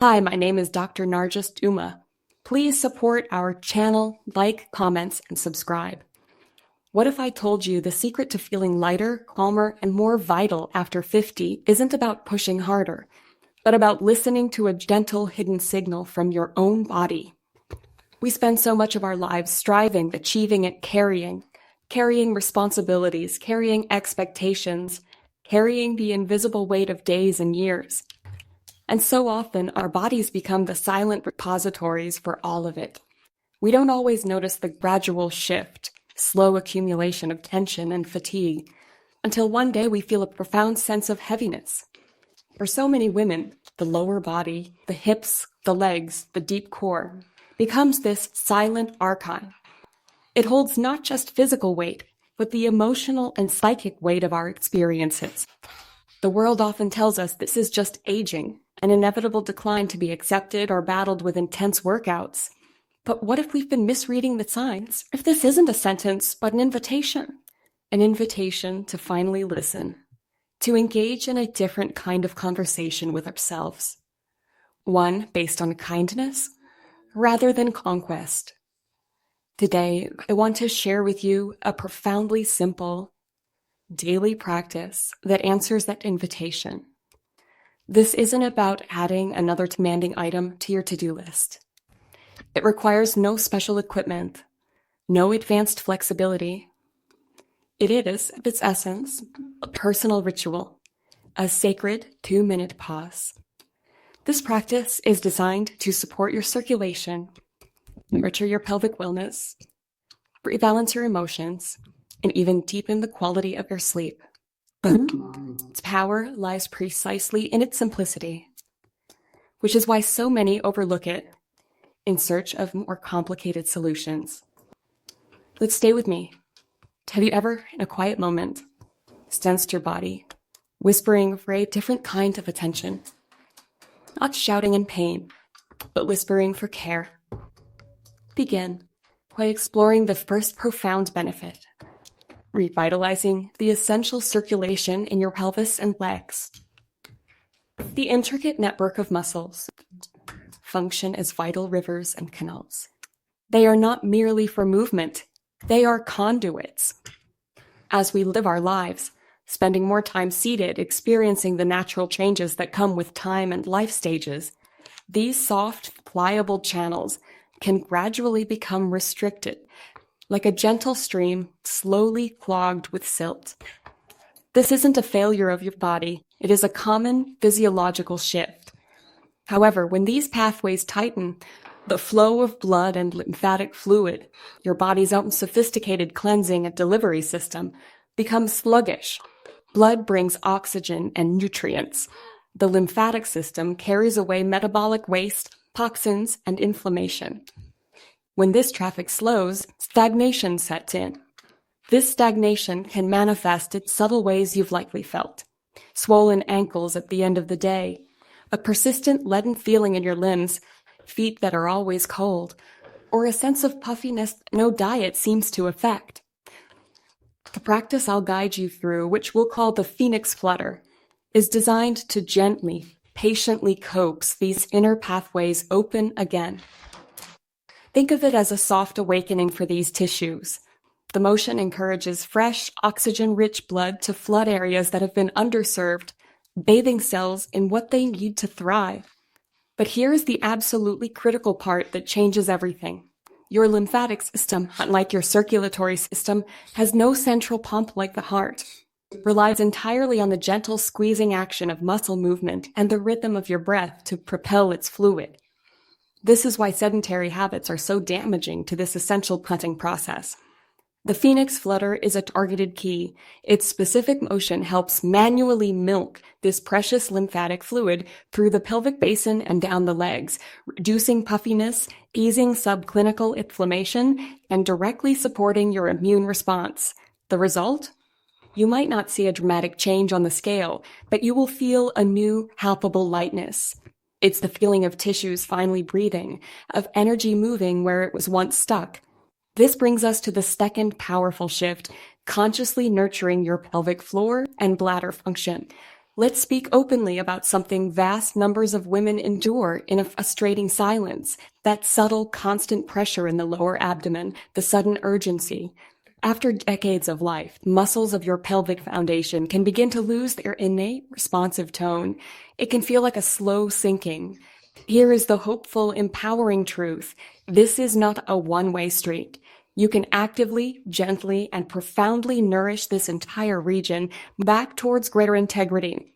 Hi, my name is Dr. Narjust Uma. Please support our channel, like, comments, and subscribe. What if I told you the secret to feeling lighter, calmer, and more vital after 50 isn't about pushing harder, but about listening to a gentle hidden signal from your own body? We spend so much of our lives striving, achieving, and carrying responsibilities, carrying expectations, carrying the invisible weight of days and years. And so often, our bodies become the silent repositories for all of it. We don't always notice the gradual shift, slow accumulation of tension and fatigue, until one day we feel a profound sense of heaviness. For so many women, the lower body, the hips, the legs, the deep core, becomes this silent archon. It holds not just physical weight, but the emotional and psychic weight of our experiences. The world often tells us this is just aging, an inevitable decline to be accepted or battled with intense workouts. But what if we've been misreading the signs? If this isn't a sentence, but an invitation to finally listen, to engage in a different kind of conversation with ourselves, one based on kindness rather than conquest. Today, I want to share with you a profoundly simple daily practice that answers that invitation. This isn't about adding another demanding item to your to-do list. It requires no special equipment, no advanced flexibility. It is, at its essence, a personal ritual, a sacred 2-minute pause. This practice is designed to support your circulation, nurture your pelvic wellness, rebalance your emotions, and even deepen the quality of your sleep. Its power lies precisely in its simplicity, which is why so many overlook it in search of more complicated solutions. Let's stay with me. Have you ever, in a quiet moment, sensed your body whispering for a different kind of attention? Not shouting in pain, but whispering for care. Begin by exploring the first profound benefit, revitalizing the essential circulation in your pelvis and legs. The intricate network of muscles function as vital rivers and canals. They are not merely for movement, they are conduits. As we live our lives, spending more time seated, experiencing the natural changes that come with time and life stages, these soft, pliable channels can gradually become restricted, like a gentle stream slowly clogged with silt. This isn't a failure of your body, it is a common physiological shift. However, when these pathways tighten, the flow of blood and lymphatic fluid, your body's own sophisticated cleansing and delivery system, becomes sluggish. Blood brings oxygen and nutrients. The lymphatic system carries away metabolic waste, toxins, and inflammation. When this traffic slows, stagnation sets in. This stagnation can manifest in subtle ways you've likely felt. Swollen ankles at the end of the day, a persistent leaden feeling in your limbs, feet that are always cold, or a sense of puffiness no diet seems to affect. The practice I'll guide you through, which we'll call the Phoenix Flutter, is designed to gently, patiently coax these inner pathways open again. Think of it as a soft awakening for these tissues. The motion encourages fresh, oxygen-rich blood to flood areas that have been underserved, bathing cells in what they need to thrive. But here's the absolutely critical part that changes everything. Your lymphatic system, unlike your circulatory system, has no central pump like the heart. It relies entirely on the gentle squeezing action of muscle movement and the rhythm of your breath to propel its fluid. This is why sedentary habits are so damaging to this essential cleansing process. The Phoenix Flutter is a targeted key. Its specific motion helps manually milk this precious lymphatic fluid through the pelvic basin and down the legs, reducing puffiness, easing subclinical inflammation, and directly supporting your immune response. The result? You might not see a dramatic change on the scale, but you will feel a new, palpable lightness. It's the feeling of tissues finally breathing, of energy moving where it was once stuck. This brings us to the second powerful shift, consciously nurturing your pelvic floor and bladder function. Let's speak openly about something vast numbers of women endure in a frustrating silence, that subtle, constant pressure in the lower abdomen, the sudden urgency. After decades of life, muscles of your pelvic foundation can begin to lose their innate responsive tone. It can feel like a slow sinking. Here is the hopeful, empowering truth. This is not a one-way street. You can actively, gently, and profoundly nourish this entire region back towards greater integrity.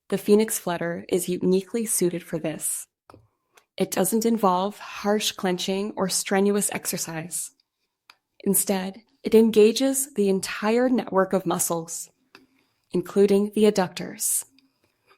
The Phoenix Flutter is uniquely suited for this. It doesn't involve harsh clenching or strenuous exercise. Instead, it engages the entire network of muscles, including the adductors,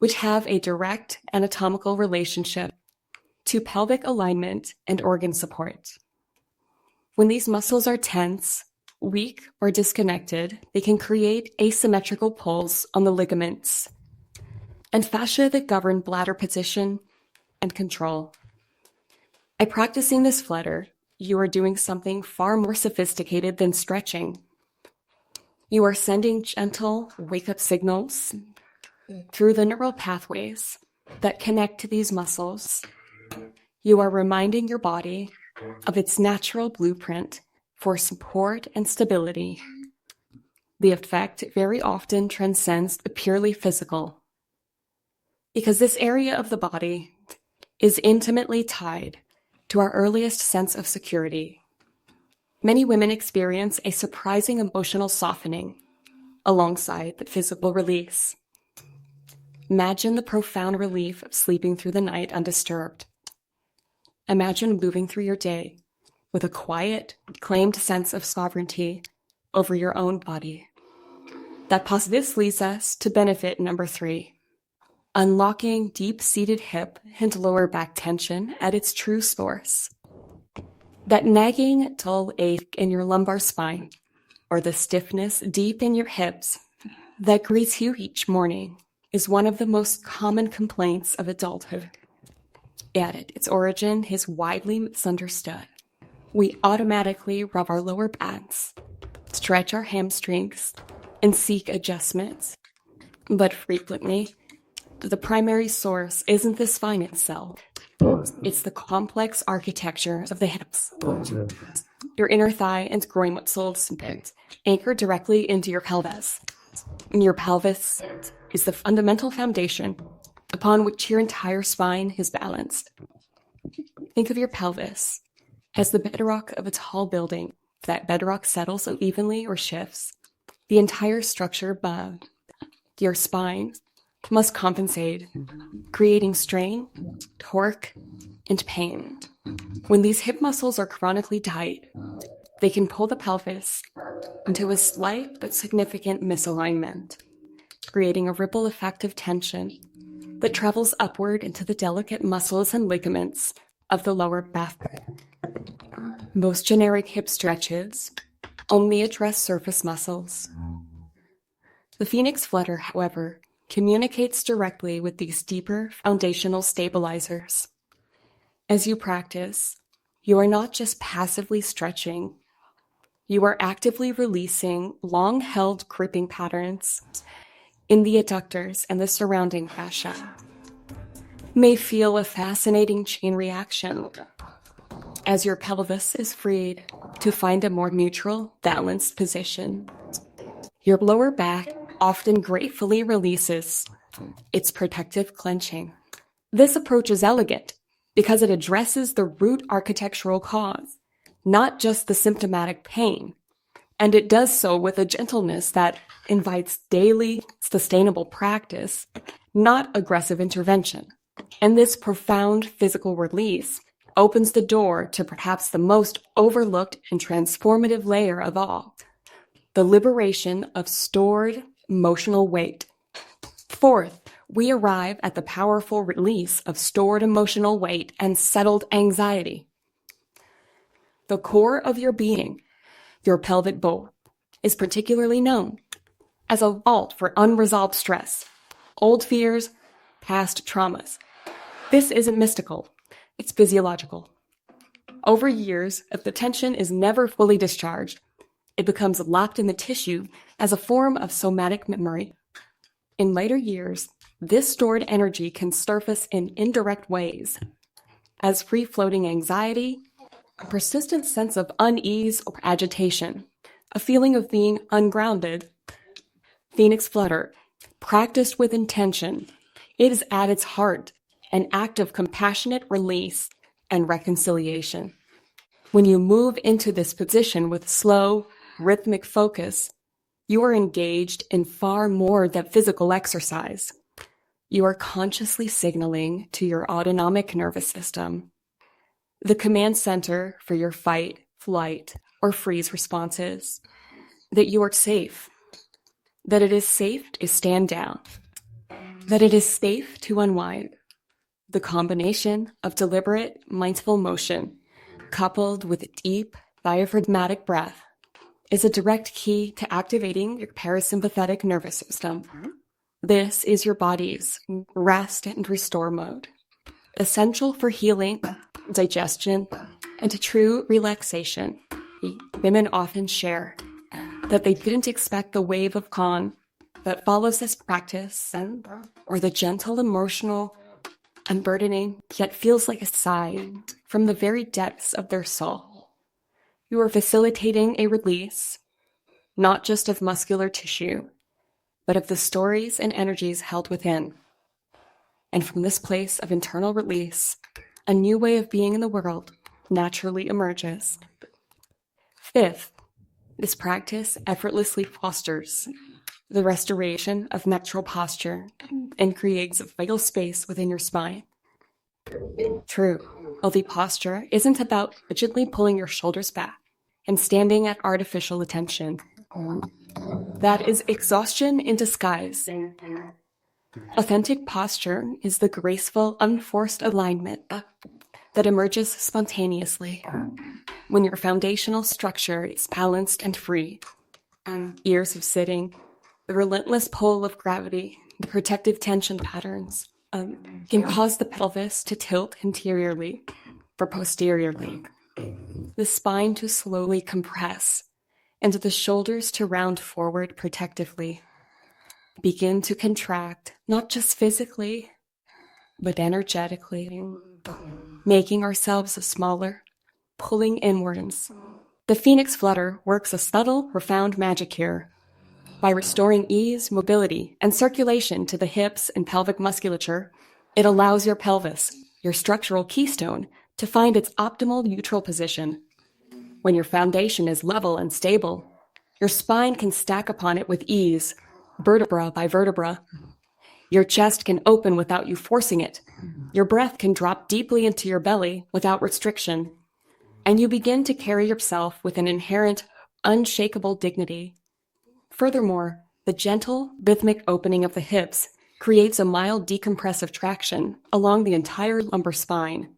which have a direct anatomical relationship to pelvic alignment and organ support. When these muscles are tense, weak, or disconnected, they can create asymmetrical pulls on the ligaments and fascia that govern bladder position and control. By practicing this flutter, you are doing something far more sophisticated than stretching. You are sending gentle wake-up signals through the neural pathways that connect to these muscles. You are reminding your body of its natural blueprint for support and stability. The effect very often transcends the purely physical, because this area of the body is intimately tied to our earliest sense of security. Many women experience a surprising emotional softening alongside the physical release. Imagine the profound relief of sleeping through the night undisturbed. Imagine moving through your day with a quiet, reclaimed sense of sovereignty over your own body. This leads us to benefit number 3, unlocking deep-seated hip and lower back tension at its true source. That nagging, dull ache in your lumbar spine, or the stiffness deep in your hips that greets you each morning, is one of the most common complaints of adulthood. At its origin is widely misunderstood. We automatically rub our lower backs, stretch our hamstrings, and seek adjustments. But frequently, the primary source isn't the spine itself. It's the complex architecture of the hips. Your inner thigh and groin muscles anchor directly into your pelvis. Your pelvis is the fundamental foundation upon which your entire spine is balanced. Think of your pelvis as the bedrock of a tall building. If that bedrock settles unevenly or shifts, the entire structure above your spine must compensate, creating strain, torque, and pain. When these hip muscles are chronically tight, they can pull the pelvis into a slight but significant misalignment, creating a ripple effect of tension that travels upward into the delicate muscles and ligaments of the lower back. Most generic hip stretches only address surface muscles. The Phoenix Flutter, however, communicates directly with these deeper foundational stabilizers. As you practice, you are not just passively stretching, you are actively releasing long-held gripping patterns in the adductors and the surrounding fascia. You may feel a fascinating chain reaction as your pelvis is freed to find a more neutral, balanced position. Your lower back often gratefully releases its protective clenching. This approach is elegant because it addresses the root architectural cause, not just the symptomatic pain, and it does so with a gentleness that invites daily, sustainable practice, not aggressive intervention. And this profound physical release opens the door to perhaps the most overlooked and transformative layer of all, the liberation of stored emotional weight. Fourth, we arrive at the powerful release of stored emotional weight and settled anxiety. The core of your being, your pelvic bowl, is particularly known as a vault for unresolved stress, old fears, past traumas. This isn't mystical, it's physiological. Over years, if the tension is never fully discharged, it becomes locked in the tissue as a form of somatic memory. In later years, this stored energy can surface in indirect ways as free-floating anxiety, a persistent sense of unease or agitation, a feeling of being ungrounded. Phoenix Flutter, practiced with intention, it is at its heart an act of compassionate release and reconciliation. When you move into this position with slow, rhythmic focus, you are engaged in far more than physical exercise. You are consciously signaling to your autonomic nervous system, the command center for your fight, flight, or freeze responses, that you are safe, that it is safe to stand down, that it is safe to unwind. The combination of deliberate, mindful motion, coupled with a deep, diaphragmatic breath, is a direct key to activating your parasympathetic nervous system. This is your body's rest and restore mode, essential for healing, digestion, and true relaxation. Women often share that they didn't expect the wave of calm that follows this practice, or the gentle emotional unburdening, yet feels like a sigh from the very depths of their soul. You are facilitating a release, not just of muscular tissue, but of the stories and energies held within. And from this place of internal release, a new way of being in the world naturally emerges. Fifth, this practice effortlessly fosters the restoration of natural posture and creates a vital space within your spine. True, healthy posture isn't about rigidly pulling your shoulders back and standing at artificial attention. That is exhaustion in disguise. Authentic posture is the graceful, unforced alignment that emerges spontaneously when your foundational structure is balanced and free. Years of sitting, the relentless pull of gravity, the protective tension patterns can cause the pelvis to tilt anteriorly or posteriorly, the spine to slowly compress, and the shoulders to round forward protectively. Begin to contract, not just physically, but energetically, making ourselves smaller, pulling inwards. The Phoenix Flutter works a subtle, profound magic here. By restoring ease, mobility, and circulation to the hips and pelvic musculature, it allows your pelvis, your structural keystone, to find its optimal neutral position. When your foundation is level and stable, your spine can stack upon it with ease, vertebra by vertebra. Your chest can open without you forcing it. Your breath can drop deeply into your belly without restriction. And you begin to carry yourself with an inherent, unshakable dignity. Furthermore, the gentle, rhythmic opening of the hips creates a mild decompressive traction along the entire lumbar spine.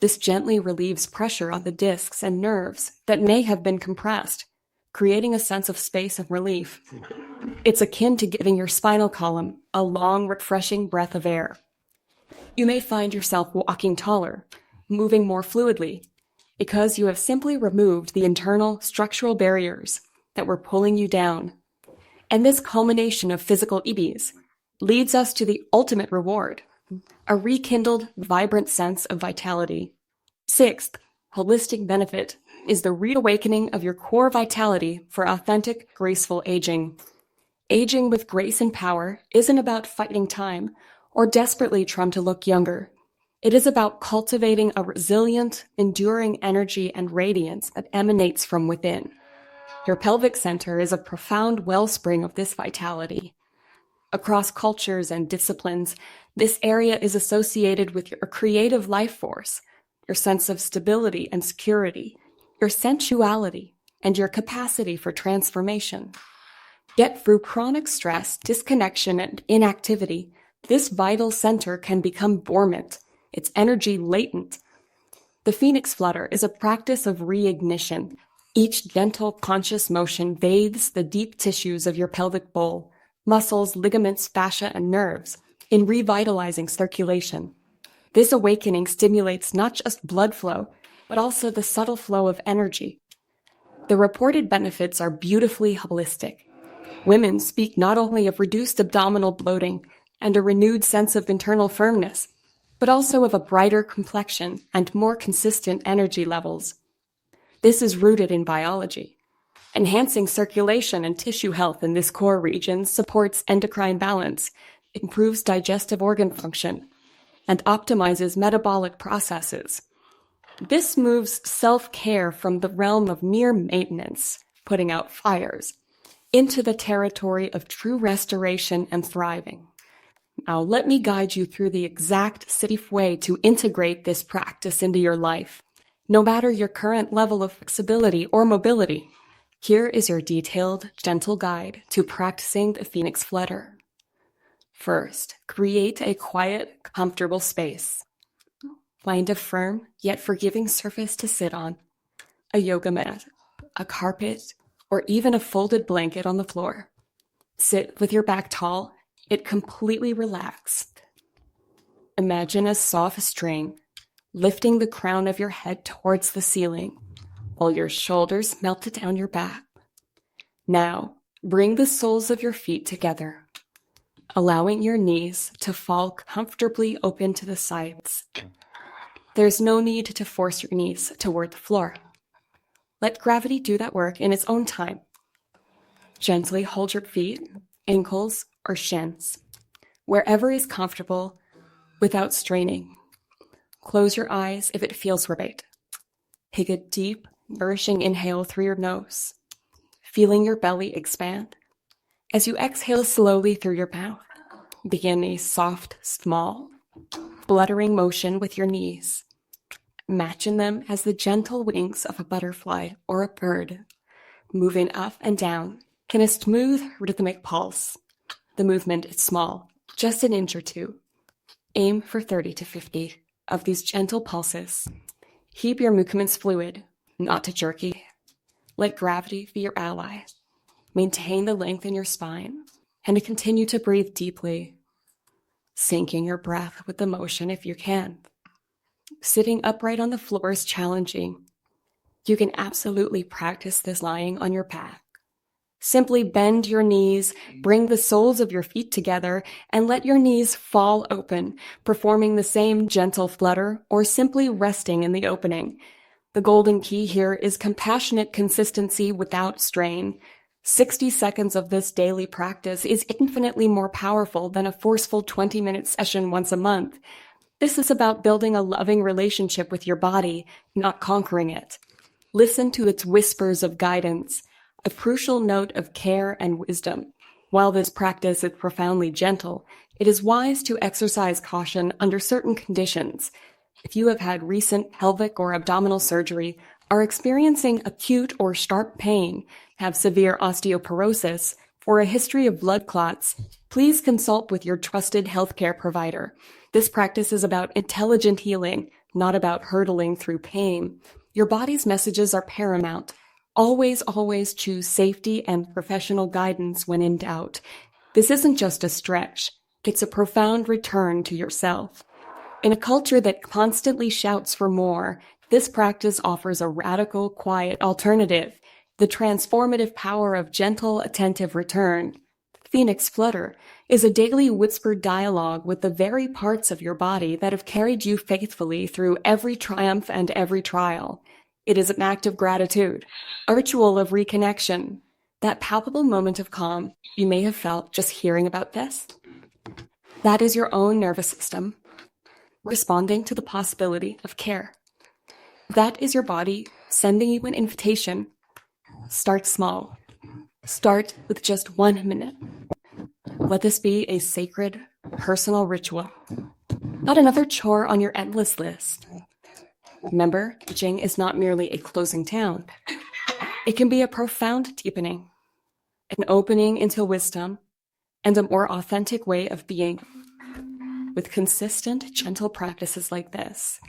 This gently relieves pressure on the discs and nerves that may have been compressed, creating a sense of space and relief. It's akin to giving your spinal column a long, refreshing breath of air. You may find yourself walking taller, moving more fluidly, because you have simply removed the internal structural barriers that were pulling you down. And this culmination of physical ease leads us to the ultimate reward, a rekindled, vibrant sense of vitality. Sixth, holistic benefit is the reawakening of your core vitality for authentic, graceful aging. Aging with grace and power isn't about fighting time or desperately trying to look younger. It is about cultivating a resilient, enduring energy and radiance that emanates from within. Your pelvic center is a profound wellspring of this vitality. Across cultures and disciplines, this area is associated with your creative life force, your sense of stability and security, your sensuality, and your capacity for transformation. Yet through chronic stress, disconnection, and inactivity, this vital center can become dormant, its energy latent. The Phoenix Flutter is a practice of reignition. Each gentle, conscious motion bathes the deep tissues of your pelvic bowl, muscles, ligaments, fascia, and nerves, in revitalizing circulation. This awakening stimulates not just blood flow, but also the subtle flow of energy. The reported benefits are beautifully holistic. Women speak not only of reduced abdominal bloating, and a renewed sense of internal firmness, but also of a brighter complexion and more consistent energy levels. This is rooted in biology. Enhancing circulation and tissue health in this core region supports endocrine balance, improves digestive organ function, and optimizes metabolic processes. This moves self-care from the realm of mere maintenance, putting out fires, into the territory of true restoration and thriving. Now, let me guide you through the exact safe way to integrate this practice into your life, no matter your current level of flexibility or mobility. Here is your detailed, gentle guide to practicing the Phoenix Flutter. First, create a quiet, comfortable space. Find a firm yet forgiving surface to sit on, a yoga mat, a carpet, or even a folded blanket on the floor. Sit with your back tall, yet completely relaxed. Imagine a soft string lifting the crown of your head towards the ceiling, while your shoulders melt down your back. Now, bring the soles of your feet together, allowing your knees to fall comfortably open to the sides. There's no need to force your knees toward the floor. Let gravity do that work in its own time. Gently hold your feet, ankles, or shins, wherever is comfortable, without straining. Close your eyes if it feels right. Take a deep, nourishing inhale through your nose, feeling your belly expand. As you exhale slowly through your mouth, begin a soft, small, fluttering motion with your knees. Imagine them as the gentle wings of a butterfly or a bird, moving up and down in a smooth, rhythmic pulse. The movement is small, just an inch or two. Aim for 30 to 50 of these gentle pulses. Keep your movements fluid, not too jerky. Let gravity be your ally. Maintain the length in your spine and continue to breathe deeply, syncing your breath with the motion if you can. Sitting upright on the floor is challenging. You can absolutely practice this lying on your back. Simply bend your knees, bring the soles of your feet together, and let your knees fall open, performing the same gentle flutter or simply resting in the opening. The golden key here is compassionate consistency without strain. 60 seconds of this daily practice is infinitely more powerful than a forceful 20-minute session once a month. This is about building a loving relationship with your body, not conquering it. Listen to its whispers of guidance, a crucial note of care and wisdom. While this practice is profoundly gentle, it is wise to exercise caution under certain conditions. If you have had recent pelvic or abdominal surgery, are experiencing acute or sharp pain, have severe osteoporosis, or a history of blood clots, please consult with your trusted healthcare provider. This practice is about intelligent healing, not about hurtling through pain. Your body's messages are paramount. Always, always choose safety and professional guidance when in doubt. This isn't just a stretch. It's a profound return to yourself. In a culture that constantly shouts for more, this practice offers a radical, quiet alternative, the transformative power of gentle, attentive return. Phoenix Flutter is a daily whispered dialogue with the very parts of your body that have carried you faithfully through every triumph and every trial. It is an act of gratitude, a ritual of reconnection, that palpable moment of calm you may have felt just hearing about this. That is your own nervous system responding to the possibility of care. That is your body sending you an invitation. Start small. Start with just 1 minute. Let this be a sacred, personal ritual, not another chore on your endless list. Remember, teaching is not merely a closing down. It can be a profound deepening, an opening into wisdom, and a more authentic way of being. With consistent, gentle practices like this,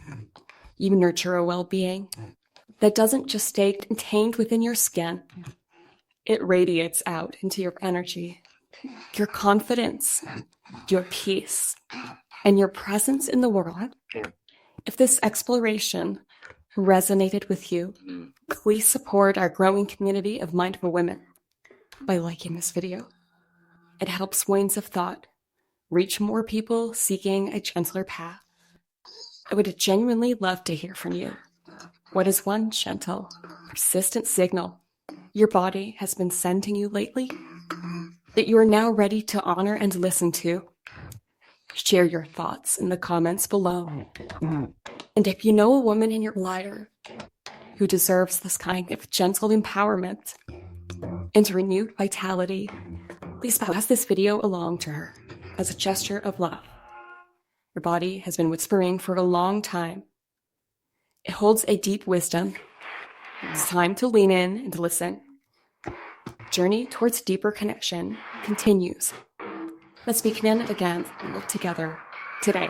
you nurture a well-being that doesn't just stay contained within your skin. It radiates out into your energy, your confidence, your peace, and your presence in the world. If this exploration resonated with you, please support our growing community of mindful women by liking this video. It helps waves of thought reach more people seeking a gentler path. I would genuinely love to hear from you. What is one gentle, persistent signal your body has been sending you lately that you are now ready to honor and listen to? Share your thoughts in the comments below. And if you know a woman in your life who deserves this kind of gentle empowerment and renewed vitality, please pass this video along to her as a gesture of love. Your body has been whispering for a long time. It holds a deep wisdom. It's time to lean in and listen. Journey towards deeper connection continues. Let's begin again and work together today.